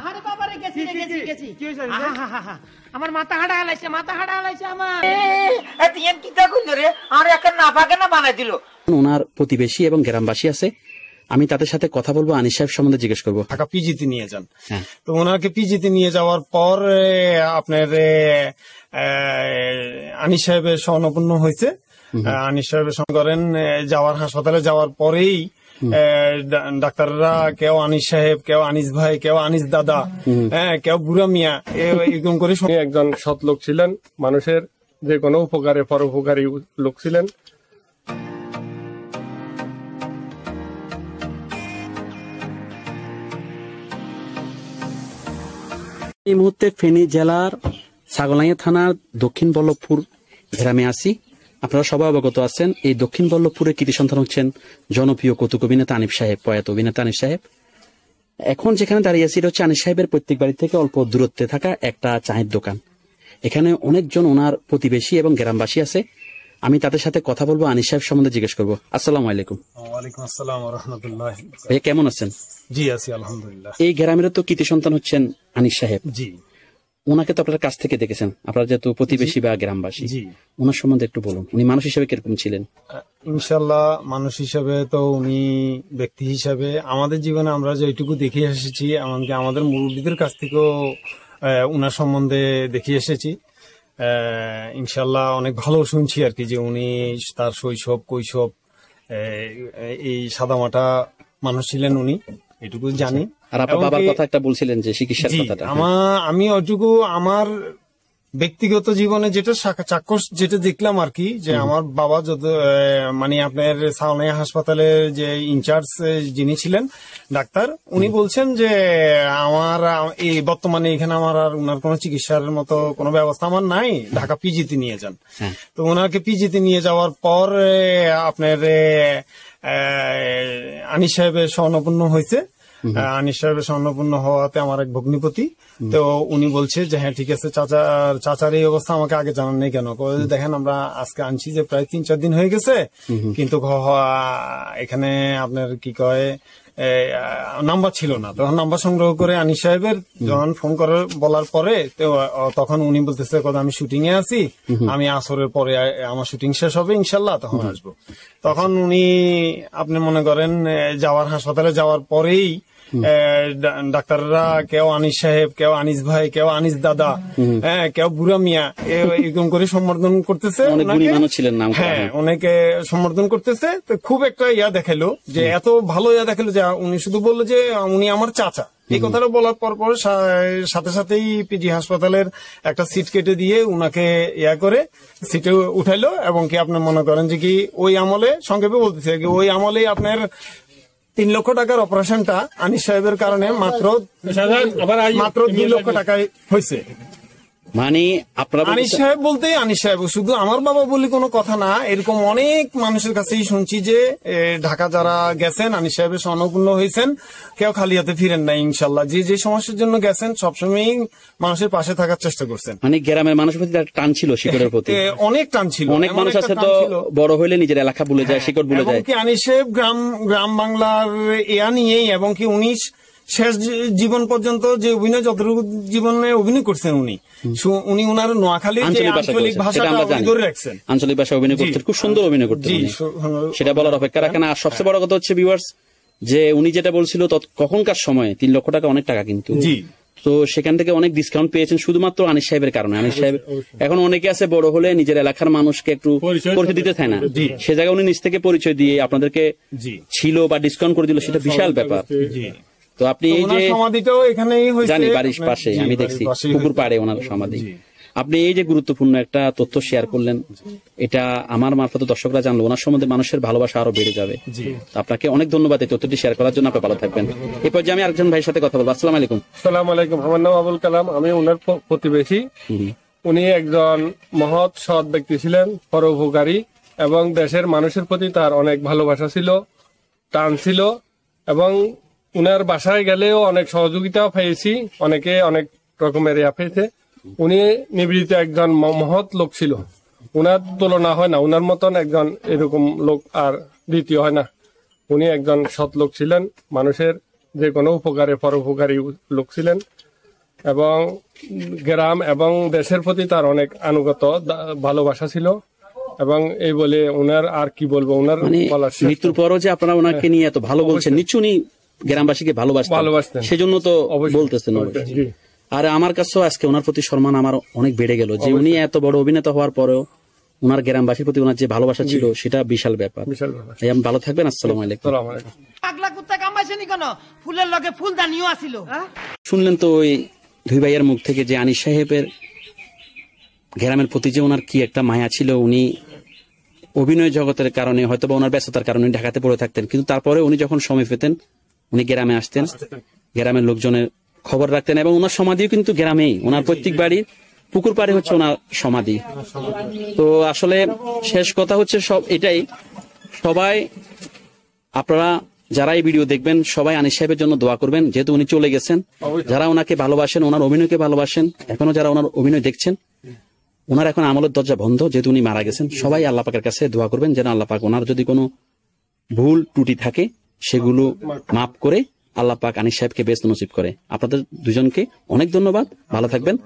আহারে বাবারে গেছি আমার মাথা হাড়া হালাইছে আমার এতিয়েন কিটা কইল রে আর একটা নাফাকে না বানাই দিল। ওনার প্রতিবেশী এবং গ্রামবাসী আছে, আমি তাদের সাথে কথা বলবো, আনিস সাহেব সম্বন্ধে জিজ্ঞেস করবো। ঢাকা পিজিতে নিয়ে যান। তো ওনাকে পিজিতে নিয়ে যাওয়ার পর আপনার আনিস সাহেবের স্বর্ণপূর্ণ হয়েছে। আনিস সাহেবের সঙ্গে করেন যাওয়ার হাসপাতালে যাওয়ার পরেই ডাক্তাররা কেউ আনিস সাহেব, কেউ আনিস ভাই, কেউ আনিস দাদা, কেউ বুড়া মিয়া এরকম করে একজন সৎ লোক ছিলেন, মানুষের যে কোনো উপকারে পরোপকারী লোক ছিলেন। এই মুহূর্তে ফেনী জেলার ছাগলাইয়া থানার দক্ষিণ বল্লভপুর গ্রামে আছি। আপনারা সবাই অবগত আছেন, এই দক্ষিণ বল্লভপুরের কৃতি সন্তান হচ্ছেন জনপ্রিয় কৌতুক অভিনেতা আনিস সাহেব, প্রয়াত অভিনেতা আনিস সাহেব। এখন যেখানে দাঁড়িয়ে আছি, এটা হচ্ছে আনিস সাহেবের প্রত্যেক বাড়ি থেকে অল্প দূরত্বে থাকা একটা চায়ের দোকান। এখানে অনেকজন ওনার প্রতিবেশী এবং গ্রামবাসী আছে, আমি তাদের সাথে কথা বলবো, আনিস সাহেব সম্বন্ধে জিজ্ঞেস করবো। আসসালামু আলাইকুম। ওয়ালাইকুম আসসালাম ওয়া রাহমাতুল্লাহ। ভাইয়া কেমন আছেন? জি আছি আলহামদুলিল্লাহ। এই গ্রামের তো কৃতি সন্তান হচ্ছেন আনিস সাহেব। জি। ওনাকে তো আপনার কাছ থেকে দেখেছেন, আপনারা যেহেতু প্রতিবেশী বা গ্রামবাসী, ওনার সম্বন্ধে একটু বলুন, উনি মানুষ হিসেবে কিরকম ছিলেন? ইনশাল্লাহ মানুষ হিসাবে তো উনি ব্যক্তি হিসাবে আমাদের জীবনে আমরা যেটুকু দেখে এসেছি, এমনকি আমাদের মুরব্বীদের কাছ থেকেও উনার সম্বন্ধে দেখে এসেছি। ইনশাল্লাহ অনেক ভালো শুনছি আর কি, যে উনি তার শৈশব কৈশব এই সাদামাটা মানুষ ছিলেন উনি, এটুকু জানি। আর আপনার বাবার কথা একটা বলছিলেন যে চিকিৎসার কথাটা। আমি ওইটুকু আমার ব্যক্তিগত জীবনে যেটা চাক্ষুষ যেটা দেখলাম আর কি, যে আমার বাবা যত মানে আপনার সাউনাইয়া হাসপাতালের যে ইনচার্জ যিনি ছিলেন ডাক্তার, উনি বলছেন যে আমার এই বর্তমানে এখানে আমার আর উনার কোনো চিকিৎসার মতো কোনো ব্যবস্থা আমার নাই, ঢাকা পিজিতে নিয়ে যান। তো ওনাকে পিজিতে নিয়ে যাওয়ার পর আপনার আনিস সাহেবের স্বর্ণপূর্ণ হয়েছে। আনিস সাহেবের স্বর্ণপূর্ণ হওয়াতে আমার এক ভগ্নিপতি, তো উনি বলছে যে হ্যাঁ ঠিক আছে, চাচার এই অবস্থা আমাকে আগে জানান নেই কেন? দেখেন আমরা আজকে আনছি যে প্রায় 3-4 দিন হয়ে গেছে, কিন্তু এখানে আপনার কি কয় নাম্বার ছিল না। তখন নাম্বার সংগ্রহ করে আনিস সাহেবের যখন ফোন করে বলার পরে, তখন উনি বলতেছে কথা আমি শুটিং এ আছি, আমি আসরের পরে আমার শুটিং শেষ হবে ইনশাল্লাহ, তখন আসবো। তখন উনি আপনি মনে করেন যাওয়ার হাসপাতালে যাওয়ার পরেই ডাক্তাররা কেউ আনিস সাহেব, কেউ আনিস ভাই, কেউ আনিস দাদা, কেউ বুড়া মিয়া এরকম করে সম্বোধন করতেছে। হ্যাঁ, অনেকে সম্বোধন করতেছে। তো খুব একটা দেখালো যে এত ভালো দেখালো যে উনি শুধু বললো যে উনি আমার চাচা। এই কথাটা বলার পর সাথে সাথেই পিজি হাসপাতালের একটা সিট কেটে দিয়ে উনাকে করে সিটে উঠাইলো, এবং কি আপনার মনে করেন যে কি ওই আমলে, সংক্ষেপে বলতেছে কি ওই আমলে আপনার 3 লক্ষ টাকার অপারেশনটা আনিস সাহেবের কারণে মাত্র 2 লক্ষ টাকায় হয়েছে। মানে আনিস সাহেব বলতে আনিস সাহেব, শুধু আমার বাবা বলি কোনো কথা না, এরকম অনেক মানুষের কাছেই শুনছি যে ঢাকা যারা গেছেন আনিস সাহেবের স্বর্ণপূর্ণ হয়েছেন, কেউ খালি হাতে ফিরেন না। ইনশাল্লাহ যে সমস্যার জন্য গেছেন সবসময় মানুষের পাশে থাকার চেষ্টা করছেন। মানে গ্রামের মানুষের প্রতি টান ছিল, শিকড়ের প্রতি অনেক টান ছিল। অনেক মানুষ আছে তো বড় হইলে নিজের এলাকা ভুলে যায়, শিকড় ভুলে যায়। আনিস সাহেব গ্রাম বাংলার নিয়েই, এবং কি উনি শেষ জীবন পর্যন্ত যে অভিনয়, যতটুকু জীবনে অভিনয় করছেন উনি উনার নোয়াখালীর আঞ্চলিক ভাষাটা ধরে রাখছেন। আঞ্চলিক ভাষা অভিনয় করতেন, খুব সুন্দর অভিনয় করতেন, সেটা বলার অপেক্ষা রাখে না। আর সবচেয়ে বড় কথা হচ্ছে ভিউয়ার্স, যে উনি যেটা বলছিল তখনকার সময় 3 লক্ষ টাকা অনেক টাকা, কিন্তু তো সেখান থেকে অনেক ডিসকাউন্ট পেয়েছেন শুধুমাত্র আনিস সাহেবের কারণে। আনিস সাহেব এখন অনেকে আছে বড় হলে নিজের এলাকার মানুষকে একটু পরিচয় দিতে চায় না, সে জায়গায় উনি নিজ থেকে পরিচয় দিয়ে আপনাদেরকে ছিল বা ডিসকাউন্ট করে দিল, সেটা বিশাল ব্যাপার। তো আপনি এই যে সমাধিটাও এখানেই হয়েছে, জানি বাড়ির পাশে, আমি দেখছি পুকুর পাড়ে ওনার সমাধি। আপনি এই যে গুরুত্বপূর্ণ একটা তথ্য শেয়ার করলেন, এটা আমার মারফত দর্শকরা জানলো, ওনার সম্বন্ধে মানুষের ভালোবাসা আরো বেড়ে যাবে। আপনাকে অনেক ধন্যবাদ এই তথ্যটি শেয়ার করার জন্য। আপনি ভালো থাকবেন। এরপর যে আমি আরেকজন ভাইয়ের সাথে কথা বলবো। আসসালামু আলাইকুম। আসসালামু আলাইকুম। আমার নাম আবুল কালাম, আমি ওনার প্রতিবেশী। উনি একজন মহৎ সৎ ব্যক্তি ছিলেন, পরোপকারী, এবং দেশের মানুষের প্রতি তার অনেক ভালোবাসা ছিল, টান ছিল, এবং উনার বাসায় গেলেও অনেক সহযোগিতা পেয়েছি, অনেকে অনেক রকমের পেয়েছে। উনি নিবৃত্ত একজন মহৎ লোক ছিল, উনার তুলনা হয় না, উনার মতন একজন এরকম লোক আর দ্বিতীয় হয় না। উনি একজন সৎ লোক ছিলেন, মানুষের যে কোনো উপকারে পরোপকারী লোক ছিলেন এবং গ্রাম এবং দেশের প্রতি তার অনেক আনুগত্য ভালোবাসা ছিল। এবং এই বলে ওনার আর কি বলবো, ওনার মানে বলার শেষ মৃত্যুর পরও যে আপনারা ওনাকে নিয়ে এত ভালো বলছেন, নিশ্চয়ই উনি গ্রামবাসীকে ভালোবাসতেন, সেজন্য তো বলতেছেন। জি। আর আমার কাছেও আজকে ওনার প্রতি সম্মান আমার অনেক বেড়ে গেল যে উনি এত বড় অভিনেতা হওয়ার পরেও ওনার গ্রামবাসীর প্রতি ওনার যে ভালোবাসা ছিল সেটা বিশাল ব্যাপার। বিশাল আপনি ভালো থাকবেন। আসসালামু আলাইকুম। আসসালামু আলাইকুম। পাগলা কুত্তা কামাইছে নি কেন? ফুলের লগে ফুলদানিও আছিল। শুনলেন তো ওই দুই ভাইয়ের মুখ থেকে যে আনিস সাহেবের গ্রামের প্রতি যে ওনার কি একটা মায়া ছিল। উনি অভিনয় জগতের কারণে হয়তো বা ওনার ব্যস্ততার কারণে ঢাকাতে পড়ে থাকতেন, কিন্তু তারপরে উনি যখন সময় পেতেন উনি গ্রামে আসতেন, গ্রামের লোকজনের খবর রাখতেন এবং ওনার সমাধিও কিন্তু গ্রামেই। ওনার প্রত্যেক বাড়ির পুকুর পাড়ে হচ্ছে ওনার সমাধি। তো আসলে শেষ কথা হচ্ছে সব এটাই, সবাই আপনারা যারা এই ভিডিও দেখবেন সবাই আনিস সাহেবের জন্য দোয়া করবেন, যেহেতু উনি চলে গেছেন। যারা ওনাকে ভালোবাসেন, ওনার অভিনয়কে ভালোবাসেন, এখনো যারা ওনার অভিনয় দেখছেন, ওনার এখন আমলের দরজা বন্ধ, যেহেতু উনি মারা গেছেন। সবাই আল্লাহ পাকের কাছে দোয়া করবেন যেন আল্লাহ পাক ওনার যদি কোনো ভুল ত্রুটি থাকে সেগুলো মাফ করে আল্লাহ পাক আনিস সাহেবকে বেস্ট নসিব করে। আপনাদের দুজনকে অনেক ধন্যবাদ, ভালো থাকবেন।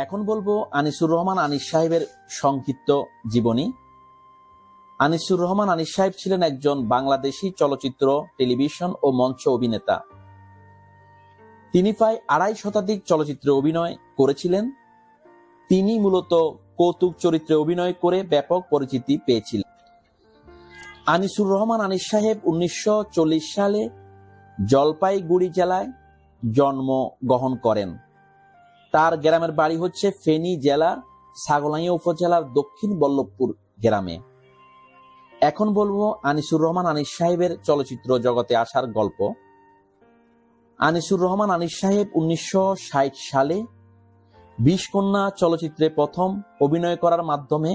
এখন বলবো আনিসুর রহমান আনিস সাহেবের সংক্ষিপ্ত জীবনী। আনিসুর রহমান আনিস সাহেব ছিলেন একজন বাংলাদেশী চলচ্চিত্র, টেলিভিশন ও মঞ্চ অভিনেতা। তিনি প্রায় ২৫ শতাধিক চলচ্চিত্রে অভিনয় করেছিলেন। তিনি মূলত কৌতুক চরিত্রে অভিনয় করে ব্যাপক পরিচিতি পেয়েছিলেন। আনিসুর রহমান আনিস সাহেব ১৯৪০ সালে জলপাইগুড়ি জেলায় জন্মগ্রহণ করেন। তার গ্রামের বাড়ি হচ্ছে ফেনী জেলার ছাগলাইয়া উপজেলার দক্ষিণ বল্লভপুর গ্রামে। এখন বলবো আনিসুর রহমান আনিস সাহেবের চলচ্চিত্র জগতে আসার গল্প। আনিসুর রহমান আনিস সাহেব ১৯৬০ সালে ২০ কন্যা চলচ্চিত্রে প্রথম অভিনয় করার মাধ্যমে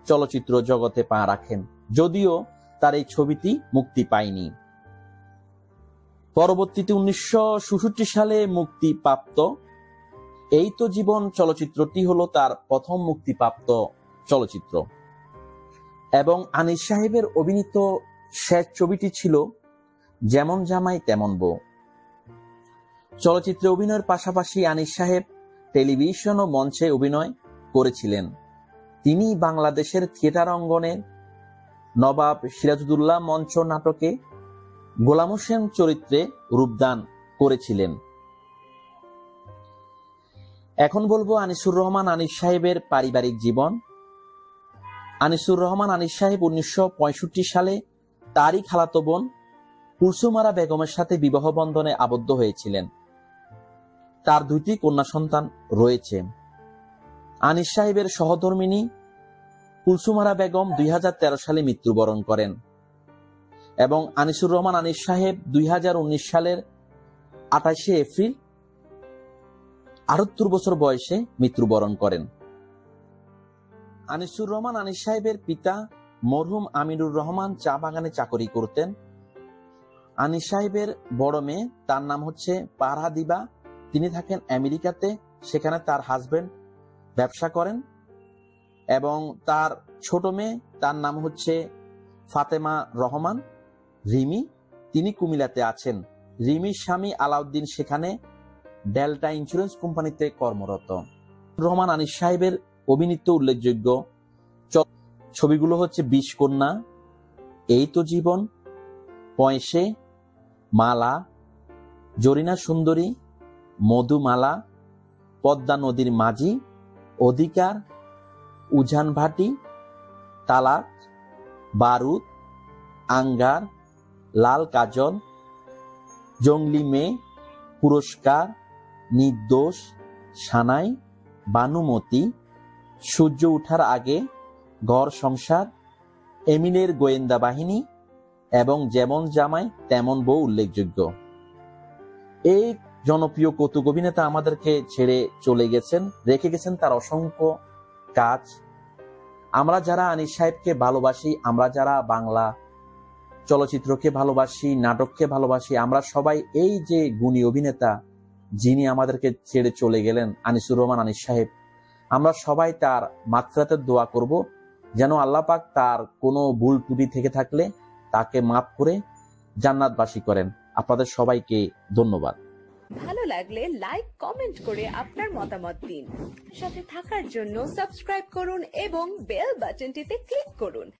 চলচ্চিত্র জগতে পা রাখেন, যদিও তার এই ছবিটি মুক্তি পায়নি। পরবর্তীতে ১৯৬৬ সালে মুক্তিপ্রাপ্ত এই তো জীবন চলচ্চিত্রটি হলো তার প্রথম মুক্তিপ্রাপ্ত চলচ্চিত্র এবং আনিস সাহেবের অভিনীত শেষ ছবিটি ছিল যেমন জামাই তেমন বউ। চলচ্চিত্রে অভিনয়ের পাশাপাশি আনিস সাহেব টেলিভিশন ও মঞ্চে অভিনয় করেছিলেন। তিনি বাংলাদেশের থিয়েটার অঙ্গনের নবাব সিরাজউদ্দৌলা মঞ্চ নাটকে গোলাম হোসেন চরিত্রে রূপদান করেছিলেন। এখন বলবো আনিসুর রহমান আনিস সাহেবের পারিবারিক জীবন। আনিসুর রহমান আনিস সাহেব ১৯৬৫ সালে তারই খালাতো বোন কুলসুম আরা বেগমের সাথে বিবাহ বন্ধনে আবদ্ধ হয়েছিলেন। তার ২টি কন্যা সন্তান রয়েছে। আনিস সাহেবের সহধর্মিণী কুলসুম আরা বেগম ২০১৩ সালে মৃত্যুবরণ করেন এবং আনিসুর রহমান আনিস সাহেব ২০১৯ সালের ২৮শে এপ্রিল ৭৮ বছর বয়সে মৃত্যুবরণ করেন। আনিসুর রহমান আনিস সাহেবের পিতা মরহুম আমিনুর রহমান চা বাগানে চাকরি করতেন। আনিস সাহেবের বড় মেয়ে, তার নাম হচ্ছে পারহা দিবা, তিনি থাকেন আমেরিকাতে, সেখানে তার হাজবেন্ড ব্যবসা করেন এবং তার ছোট মেয়ে, তার নাম হচ্ছে ফাতেমা রহমান রিমি, তিনি কুমিল্লাতে আছেন। রিমির স্বামী আলাউদ্দিন সেখানে ডেল্টা ইন্স্যুরেন্স কোম্পানিতে কর্মরত। রহমান আনিস সাহেবের অভিনীত উল্লেখযোগ্য ছবিগুলো হচ্ছে ২০ কন্যা, এই তো জীবন, পয়সে, মালা, জরিনা সুন্দরী, মধুমালা, পদ্মা নদীর মাঝি, অধিকার, উজান ভাটি, তালাক, বারুদ, আঙ্গার, লাল কাজল, জঙ্গলি মেয়ে, পুরস্কার, নির্দোষ, সানাই, বানুমতি, সূর্য ওঠার আগে, ঘর সংসার, এমিলের গোয়েন্দা বাহিনী এবং যেমন জামাই তেমন বউ উল্লেখযোগ্য। এই জনপ্রিয় কৌতুক অভিনেতা আমাদেরকে ছেড়ে চলে গেছেন, রেখে গেছেন তার অসংখ্য কাজ। আমরা যারা আনিস সাহেবকে ভালোবাসি, আমরা যারা বাংলা চলচ্চিত্রকে ভালোবাসি, নাটককে ভালোবাসি, আমরা সবাই এই যে গুণী অভিনেতা যিনি আমাদেরকে ছেড়ে চলে গেলেন, আনিসুর রহমান আনিস সাহেব, আমরা সবাই তার মাগফিরাতের দোয়া করব, যেন আল্লাহ পাক তার কোনো ভুল ত্রুটি থেকে থাকলে তাকে মাফ করে জান্নাতবাসী করেন। আপনাদের সবাইকে ধন্যবাদ। ভালো লাগলে লাইক, কমেন্ট করে আপনার মতামত দিন। সাথে থাকার জন্য সাবস্ক্রাইব করুন এবং বেল বাটনটিতে ক্লিক করুন।